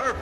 What's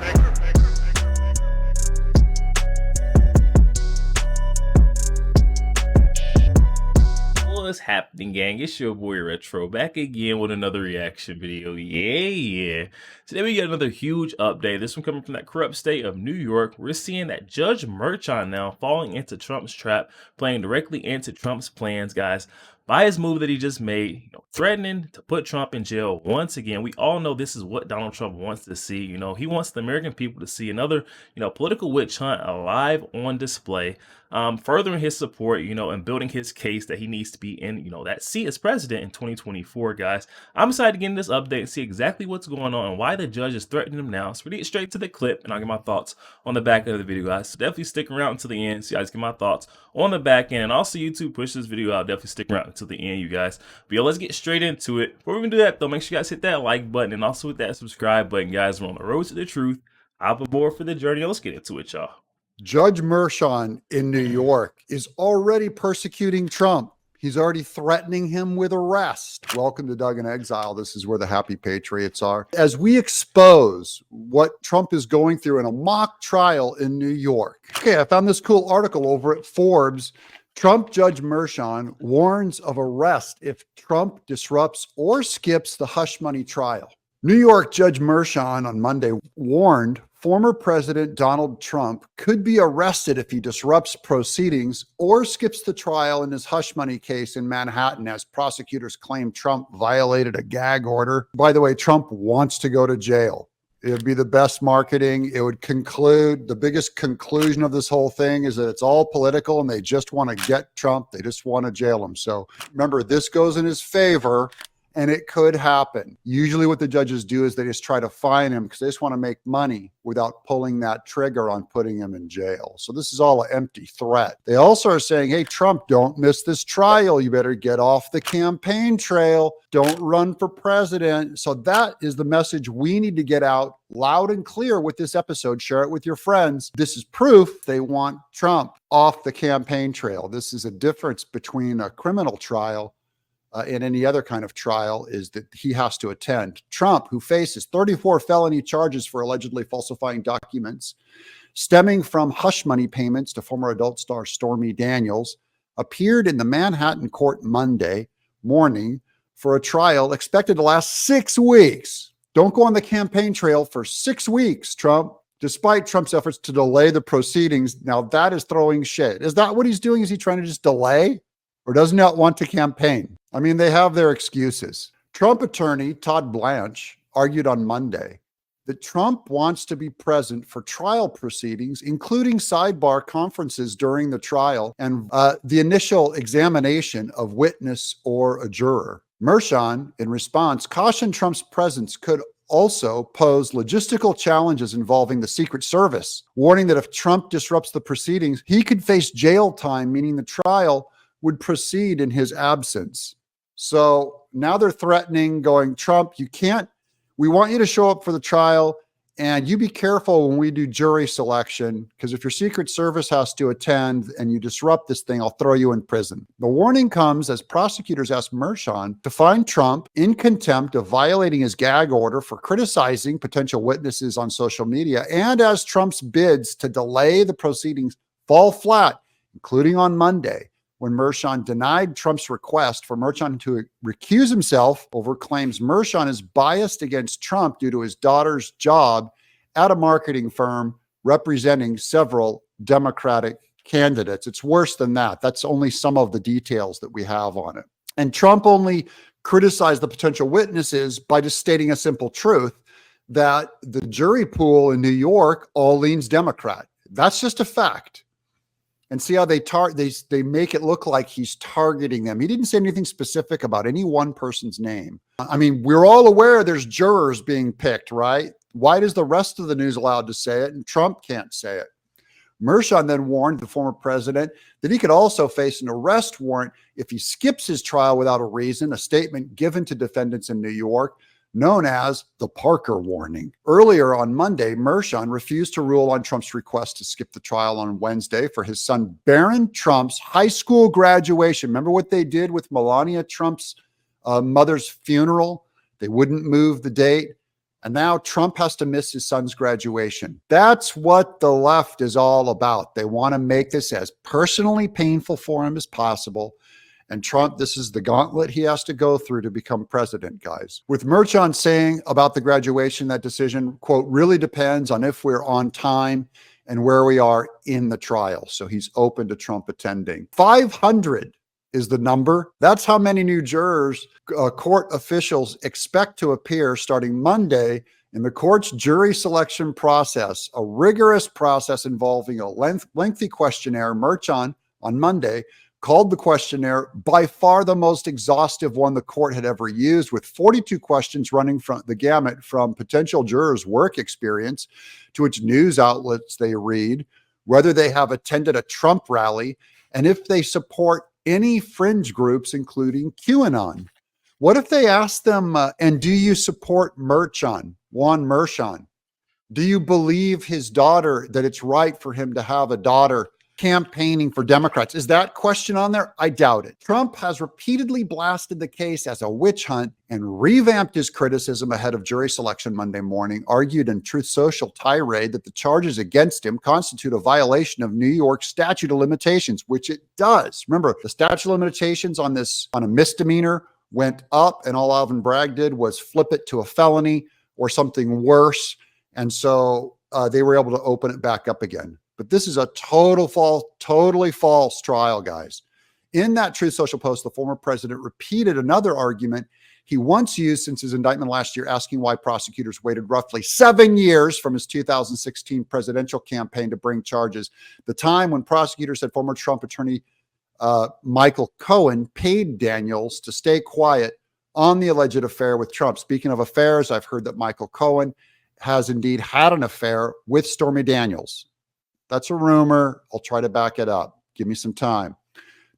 happening, gang? It's your boy Retro back again with another reaction video. Yeah. Today we got another huge update. This one coming from that corrupt state of New York. We're seeing that Judge Merchan now falling into Trump's trap, playing directly into Trump's plans, guys, by his move that he just made, threatening to put Trump in jail once again. We all know this is what Donald Trump wants to see. He wants the American people to see another, political witch hunt alive on display. Furthering his support, and building his case that he needs to be in, that seat as president in 2024, guys. I'm excited to get in this update and see exactly what's going on and why the judge is threatening him now. So we get straight to the clip and I'll get my thoughts on the back end of the video, guys. So definitely stick around until the end so you guys get my thoughts on the back end. And also YouTube push this video out. Definitely stick around until the end, you guys. But yeah, let's get straight into it. Before we can do that though, make sure you guys hit that like button and also hit that subscribe button, guys. We're on the road to the truth. Hop aboard for the journey. Let's get into it, y'all. Judge Merchan in New York is already persecuting Trump. He's already threatening him with arrest. Welcome to Doug in Exile. This is where the happy patriots are. As we expose what Trump is going through in a mock trial in New York. Okay, I found this cool article over at Forbes. Trump Judge Merchan warns of arrest if Trump disrupts or skips the hush money trial. New York Judge Merchan on Monday warned former President Donald Trump could be arrested if he disrupts proceedings or skips the trial in his hush money case in Manhattan, as prosecutors claim Trump violated a gag order. By the way, Trump wants to go to jail. It would be the best marketing. It would conclude, the biggest conclusion of this whole thing is that it's all political and they just want to get Trump. They just want to jail him. So remember, this goes in his favor. And it could happen. Usually what the judges do is they just try to fine him because they just want to make money without pulling that trigger on putting him in jail. So this is all an empty threat. They also are saying, hey, Trump, don't miss this trial. You better get off the campaign trail. Don't run for president. So that is the message we need to get out loud and clear with this episode. Share it with your friends. This is proof they want Trump off the campaign trail. This is a difference between a criminal trial and any other kind of trial, is that he has to attend. Trump, who faces 34 felony charges for allegedly falsifying documents stemming from hush money payments to former adult star Stormy Daniels, appeared in the Manhattan court Monday morning for a trial expected to last 6 weeks. Don't go on the campaign trail for 6 weeks, Trump, despite Trump's efforts to delay the proceedings. Now that is throwing shade. Is that what he's doing? Is he trying to just delay? Or does not want to campaign? I mean, they have their excuses. Trump attorney Todd Blanche argued on Monday that Trump wants to be present for trial proceedings, including sidebar conferences during the trial and the initial examination of witness or a juror. Merchan, in response, cautioned Trump's presence could also pose logistical challenges involving the Secret Service, warning that if Trump disrupts the proceedings, he could face jail time, meaning the trial would proceed in his absence. So now they're threatening, going, Trump, we want you to show up for the trial, and you be careful when we do jury selection, because if your Secret Service has to attend and you disrupt this thing, I'll throw you in prison. The warning comes as prosecutors ask Merchan to find Trump in contempt of violating his gag order for criticizing potential witnesses on social media, and as Trump's bids to delay the proceedings fall flat, including on Monday, when Merchan denied Trump's request for Merchan to recuse himself over claims Merchan is biased against Trump due to his daughter's job at a marketing firm representing several Democratic candidates. It's worse than that. That's only some of the details that we have on it. And Trump only criticized the potential witnesses by just stating a simple truth that the jury pool in New York all leans Democrat. That's just a fact. And see how they make it look like he's targeting them. He didn't say anything specific about any one person's name. I mean, we're all aware there's jurors being picked, right? Why does the rest of the news allowed to say it and Trump can't say it? Merchan then warned the former president that he could also face an arrest warrant if he skips his trial without a reason, a statement given to defendants in New York known as the Parker warning. Earlier on Monday, Merchan refused to rule on Trump's request to skip the trial on Wednesday for his son Barron Trump's high school graduation. Remember what they did with Melania Trump's mother's funeral? They wouldn't move the date. And now Trump has to miss his son's graduation. That's what the left is all about. They want to make this as personally painful for him as possible. And Trump, this is the gauntlet he has to go through to become president, guys. With Merchan saying about the graduation, that decision, quote, really depends on if we're on time and where we are in the trial. So he's open to Trump attending. 500 is the number. That's how many new jurors court officials expect to appear starting Monday in the court's jury selection process, a rigorous process involving a lengthy questionnaire. Merchan on Monday called the questionnaire by far the most exhaustive one the court had ever used, with 42 questions running from the gamut from potential jurors' work experience to which news outlets they read, whether they have attended a Trump rally, and if they support any fringe groups, including QAnon. What if they ask them, and do you support Juan Merchan? Do you believe his daughter, that it's right for him to have a daughter campaigning for Democrats? Is that question on there? I doubt it. Trump has repeatedly blasted the case as a witch hunt and revamped his criticism ahead of jury selection Monday morning, argued in Truth Social tirade that the charges against him constitute a violation of New York statute of limitations, which it does. Remember, the statute of limitations on a misdemeanor went up, and all Alvin Bragg did was flip it to a felony or something worse. And so they were able to open it back up again. But this is a totally false trial, guys. In that Truth Social post, the former president repeated another argument he once used since his indictment last year, asking why prosecutors waited roughly 7 years from his 2016 presidential campaign to bring charges, the time when prosecutors said former Trump attorney Michael Cohen paid Daniels to stay quiet on the alleged affair with Trump. Speaking of affairs, I've heard that Michael Cohen has indeed had an affair with Stormy Daniels. That's a rumor. I'll try to back it up. Give me some time.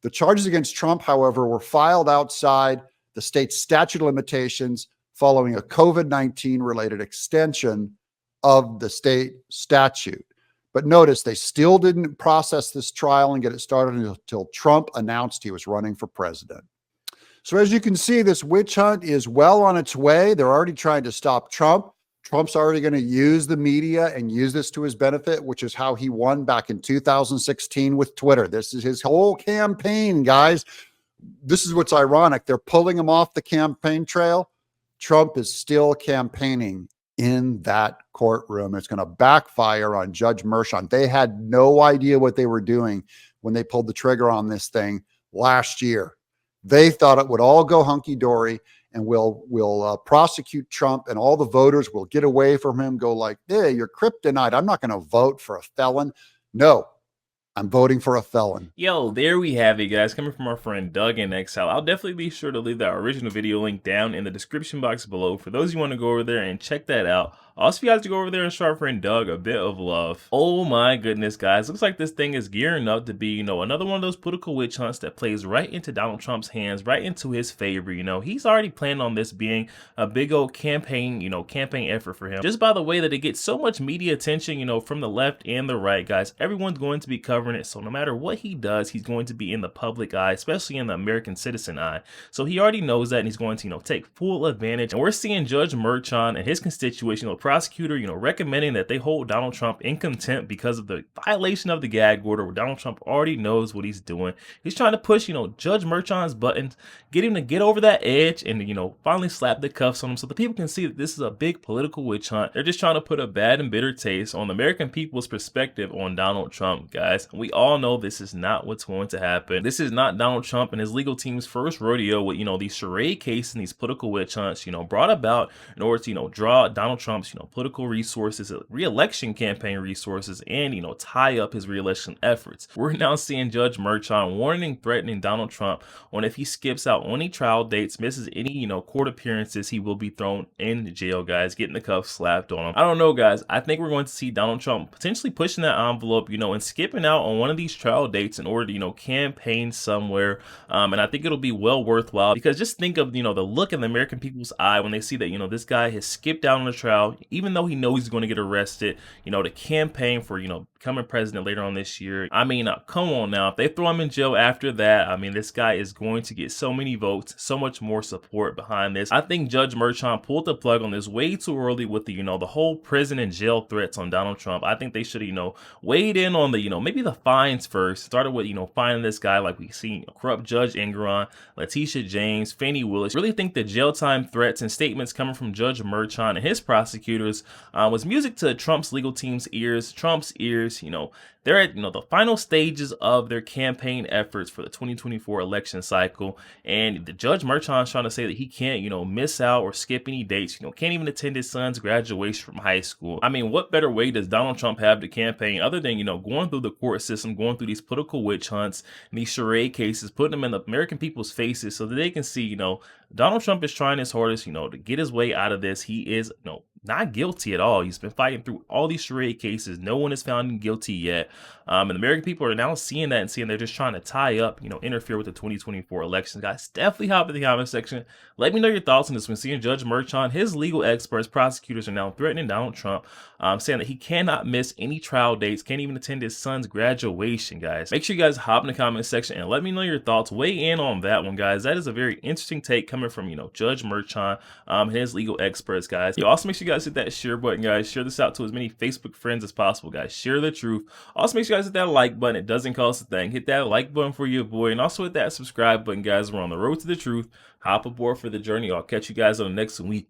The charges against Trump, however, were filed outside the state's statute of limitations following a COVID-19 related extension of the state statute. But notice they still didn't process this trial and get it started until Trump announced he was running for president. So as you can see, this witch hunt is well on its way. They're already trying to stop Trump. Trump's already going to use the media and use this to his benefit, which is how he won back in 2016 with Twitter. This is his whole campaign, guys. This is what's ironic. They're pulling him off the campaign trail. Trump is still campaigning in that courtroom. It's going to backfire on Judge Merchan. They had no idea what they were doing when they pulled the trigger on this thing last year. They thought it would all go hunky-dory and we'll prosecute Trump and all the voters will get away from him, go like, hey, you're kryptonite. I'm not going to vote for a felon. No, I'm voting for a felon. Yo, there we have it, guys. Coming from our friend Doug in Exile. I'll definitely be sure to leave that original video link down in the description box below for those who want to go over there and check that out. Also, if you guys to go over there and show our friend Doug a bit of love. Oh my goodness, guys. Looks like this thing is gearing up to be, another one of those political witch hunts that plays right into Donald Trump's hands, right into his favor. He's already planned on this being a big old campaign, campaign effort for him. Just by the way that it gets so much media attention, from the left and the right, guys. Everyone's going to be covering it. So no matter what he does, he's going to be in the public eye, especially in the American citizen eye. So he already knows that, and he's going to, take full advantage. And we're seeing Judge Merchan and his constituents, prosecutor, recommending that they hold Donald Trump in contempt because of the violation of the gag order, where Donald Trump already knows what he's doing. He's trying to push, Judge Merchan's buttons, get him to get over that edge and, finally slap the cuffs on him so the people can see that this is a big political witch hunt. They're just trying to put a bad and bitter taste on the American people's perspective on Donald Trump, guys. We all know this is not what's going to happen. This is not Donald Trump and his legal team's first rodeo with, these charade cases and these political witch hunts, brought about in order to, draw Donald Trump's, political resources, re-election campaign resources, and, tie up his re-election efforts. We're now seeing Judge Merchan warning and threatening Donald Trump on if he skips out on any trial dates, misses any, court appearances, he will be thrown in jail, guys, getting the cuffs slapped on him. I don't know, guys. I think we're going to see Donald Trump potentially pushing that envelope, and skipping out on one of these trial dates in order to, campaign somewhere. And I think it'll be well worthwhile, because just think of, the look in the American people's eye when they see that, this guy has skipped out on the trial, even though he knows he's going to get arrested, to campaign for, becoming president later on this year. I mean, come on now. If they throw him in jail after that, I mean, this guy is going to get so many votes, so much more support behind this. I think Judge Merchan pulled the plug on this way too early with the, the whole prison and jail threats on Donald Trump. I think they should, weighed in on the, maybe the fines first. Started with, fining this guy like we see corrupt Judge Ingron, Letitia James, Fani Willis. Really think the jail time threats and statements coming from Judge Merchan and his prosecutors was music to Trump's legal team's ears, Trump's ears. They're at the final stages of their campaign efforts for the 2024 election cycle, and the Judge Merchan is trying to say that he can't miss out or skip any dates, can't even attend his son's graduation from high school. I mean, what better way does Donald Trump have to campaign other than going through the court system, going through these political witch hunts and these charade cases, putting them in the American people's faces so that they can see Donald Trump is trying his hardest to get his way out of this. He is not guilty at all. He's been fighting through all these charade cases. No one is found guilty yet. And the American people are now seeing that and seeing they're just trying to tie up, interfere with the 2024 elections. Guys, definitely hop in the comment section. Let me know your thoughts on this. When seeing Judge Merchan, his legal experts, prosecutors are now threatening Donald Trump, saying that he cannot miss any trial dates, can't even attend his son's graduation, guys. Make sure you guys hop in the comment section and let me know your thoughts. Weigh in on that one, guys. That is a very interesting take coming from, Judge Merchan and his legal experts, guys. Also, make sure you guys hit that share button, guys. Share this out to as many Facebook friends as possible, guys. Share the truth. Also, make sure you guys hit that like button. It doesn't cost a thing. Hit that like button for your boy, and also hit that subscribe button, guys. We're on the road to the truth. Hop aboard for the journey. I'll catch you guys on the next week.